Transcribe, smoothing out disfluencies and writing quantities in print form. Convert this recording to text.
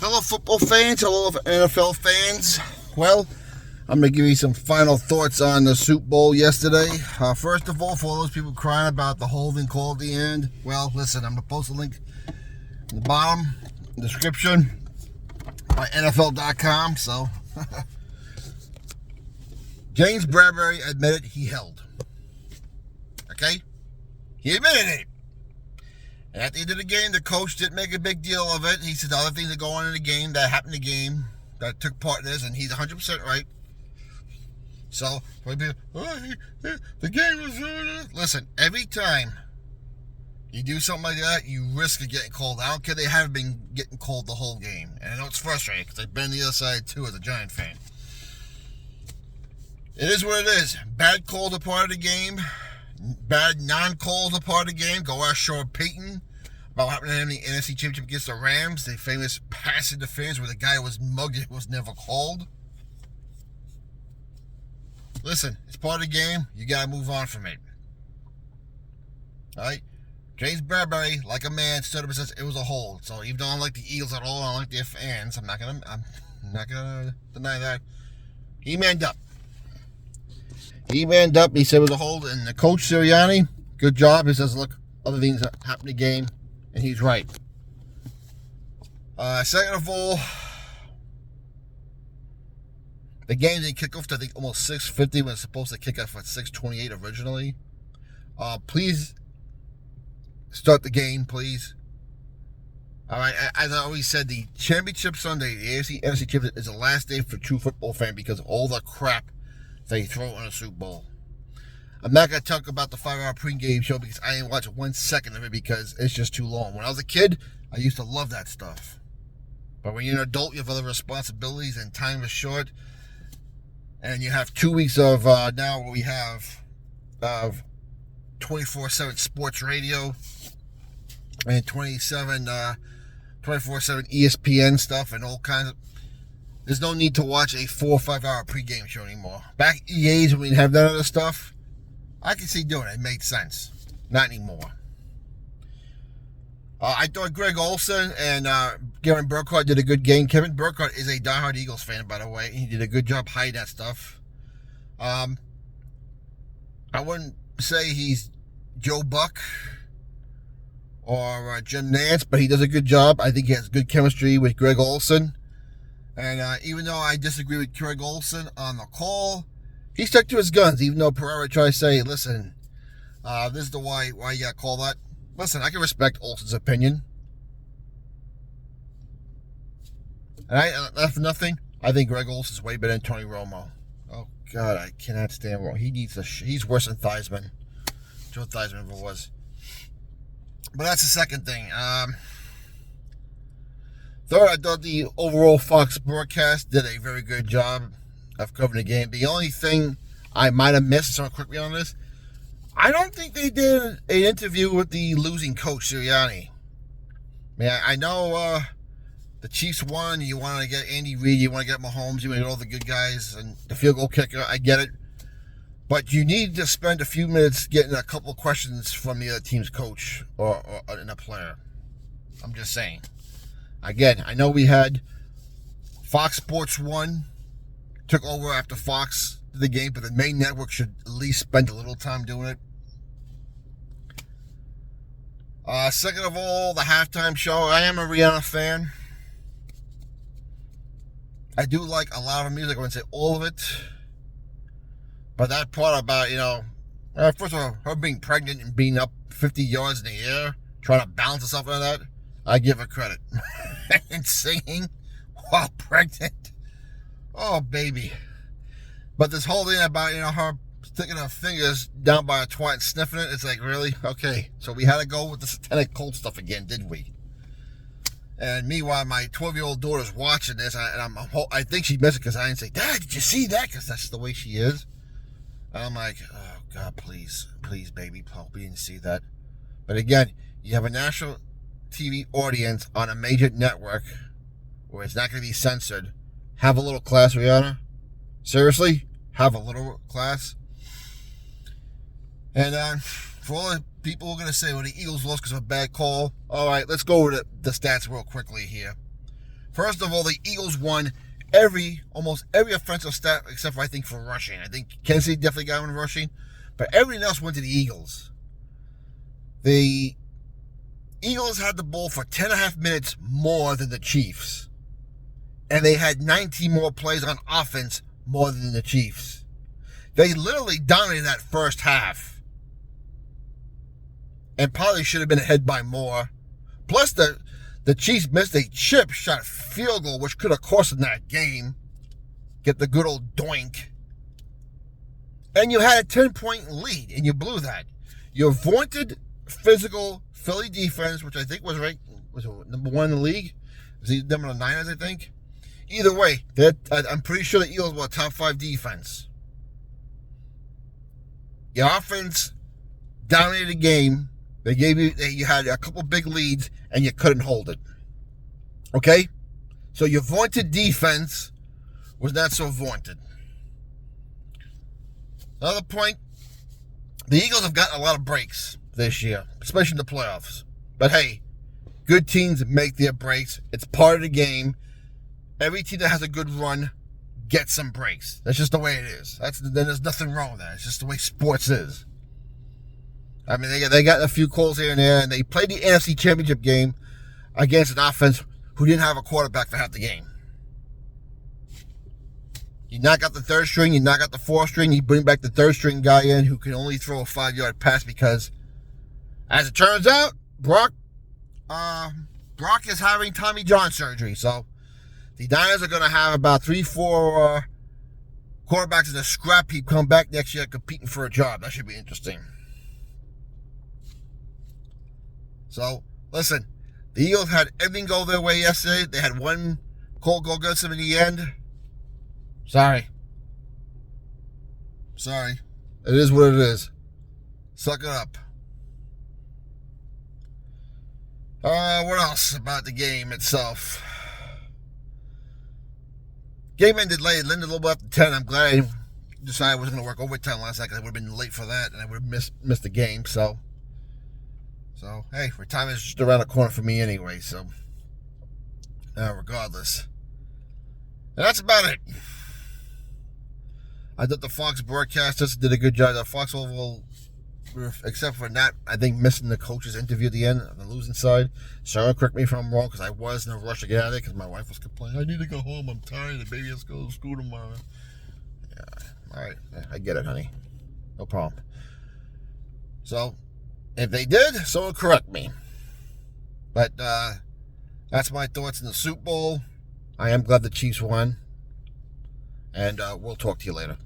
Hello, football fans. Hello, NFL fans. Well, I'm going to give you some final thoughts on the Super Bowl yesterday. First of all, for all those people crying about the holding call at the end, well, listen, I'm going to post a link in the bottom description by NFL.com. So, James Bradberry admitted he held. Okay? He admitted it. And at the end of the game, the coach didn't make a big deal of it. He said the other things that go on in the game, that happened in the game, that took part in this, and he's 100% right. So, the game was... Listen, every time you do something like that, you risk of getting called. I don't care they haven't been getting called the whole game. And I know it's frustrating, because I've been on the other side, too, as a Giant fan. It is what it is. Bad calls are part of the game. Bad non-calls are part of the game. Go ask Sean Payton about what happened to him in the NFC Championship against the Rams. The famous pass interference where the guy was mugged and was never called. Listen, it's part of the game. You got to move on from it. All right? James Bradberry, like a man, stood up and says it was a hold. So even though I don't like the Eagles at all, I don't like their fans, I'm not gonna deny that. He manned up. He manned up. He said it was a hold. And the coach, Sirianni, good job. He says, look, other things happened in the game. And he's right. Second of all, the game didn't kick off to, I think, almost 6:50 when it's supposed to kick off at 6:28 originally. Please start the game, please. All right, as I always said, the Championship Sunday, the AFC NFC Championship, is the last day for true football fan because of all the crap they throw in a Super Bowl. I'm not going to talk about the 5-hour pregame show because I didn't watch 1 second of it because it's just too long. When I was a kid, I used to love that stuff. But when you're an adult, you have other responsibilities and time is short. And you have 2 weeks of, now what we have, of 24/7 sports radio and 24/7 ESPN stuff and all kinds of... There's no need to watch a 4 or 5 hour pregame show anymore. Back in the days when we didn't have that other stuff, I could see doing it. It made sense. Not anymore. I thought Greg Olsen and Kevin Burkhardt did a good game. Kevin Burkhardt is a diehard Eagles fan, by the way. He did a good job hiding that stuff. I wouldn't say he's Joe Buck or Jim Nantz, but he does a good job. I think he has good chemistry with Greg Olsen. And even though I disagree with Greg Olsen on the call, he stuck to his guns, even though Pereira tried to say, listen, this is the why you got called that. Listen, I can respect Olsen's opinion. And not for nothing, I think Greg Olsen's way better than Tony Romo. Oh, God, I cannot stand Romo. He needs he's worse than Theismann. Joe Theismann ever was. But that's the second thing. Third, I thought the overall Fox broadcast did a very good job of covering the game. The only thing I might have missed, someone quick me on this, I don't think they did an interview with the losing coach, Sirianni. I mean, I know the Chiefs won. You want to get Andy Reid, you want to get Mahomes, you want to get all the good guys, and the field goal kicker, I get it. But you need to spend a few minutes getting a couple of questions from the other team's coach or a player. I'm just saying. Again, I know we had Fox Sports 1 took over after Fox did the game, but the main network should at least spend a little time doing it. Second of all, the halftime show. I am a Rihanna fan. I do like a lot of her music. I wouldn't say all of it. But that part about, first of all, her being pregnant and being up 50 yards in the air, trying to balance herself on that, I give her credit. And singing while pregnant. Oh, baby. But this whole thing about, her sticking her fingers down by her twat and sniffing it, it's like, really? Okay. So we had to go with the satanic cult stuff again, did we? And meanwhile, my 12-year-old daughter's watching this, and I think she missed it because I didn't say, Dad, did you see that? Because that's the way she is. And I'm like, oh, God, please, baby, hope you didn't see that. But again, you have a national TV audience on a major network where it's not going to be censored. Have a little class, Rihanna. Seriously, have a little class. And for all the people who are going to say, well, the Eagles lost because of a bad call. All right, let's go over the stats real quickly here. First of all, the Eagles won almost every offensive stat except for, I think, for rushing. I think Kansas City definitely got one rushing, but everything else went to the Eagles. The Eagles had the ball for 10.5 minutes more than the Chiefs, and they had 19 more plays on offense more than the Chiefs. They literally dominated that first half, and probably should have been ahead by more. Plus, the Chiefs missed a chip shot field goal, which could have cost them that game. Get the good old doink. And you had a 10-point lead, and you blew that. Your vaunted physical Philly defense, which I think was number one in the league. Was he them on the Niners, I think? Either way, I'm pretty sure the Eagles were a top 5 defense. Your offense dominated the game. You had a couple big leads, and you couldn't hold it. Okay? So your vaunted defense was not so vaunted. Another point, the Eagles have gotten a lot of breaks this year, especially in the playoffs. But hey, good teams make their breaks. It's part of the game. Every team that has a good run gets some breaks. That's just the way it is. Then there's nothing wrong with that. It's just the way sports is. I mean, they got a few calls here and there, and they played the NFC Championship game against an offense who didn't have a quarterback for half the game. You knock out the third string, you knock out the fourth string, you bring back the third string guy in who can only throw a 5-yard pass because, as it turns out, Brock is having Tommy John surgery. So the Niners are going to have about 3-4 quarterbacks in the scrap heap come back next year competing for a job. That should be interesting. So, listen, the Eagles had everything go their way yesterday. They had one cold goal against them in the end. Sorry. It is what it is. Suck it up. What else about the game itself? Game ended late. It ended a little bit after 10. I'm glad I decided I wasn't going to work overtime last night because I would have been late for that and I would have missed the game. So, hey, retirement is just around the corner for me anyway. So, regardless. And that's about it. I thought the Fox broadcasters did a good job. The Fox Oval, except for not, I think, missing the coach's interview at the end on the losing side. Sarah, correct me if I'm wrong, because I was in a rush to get out of there because my wife was complaining, I need to go home, I'm tired, the baby has to go to school tomorrow. Yeah, all right, I get it, honey. No problem. So, if they did, someone correct me. But that's my thoughts in the Super Bowl. I am glad the Chiefs won. And we'll talk to you later.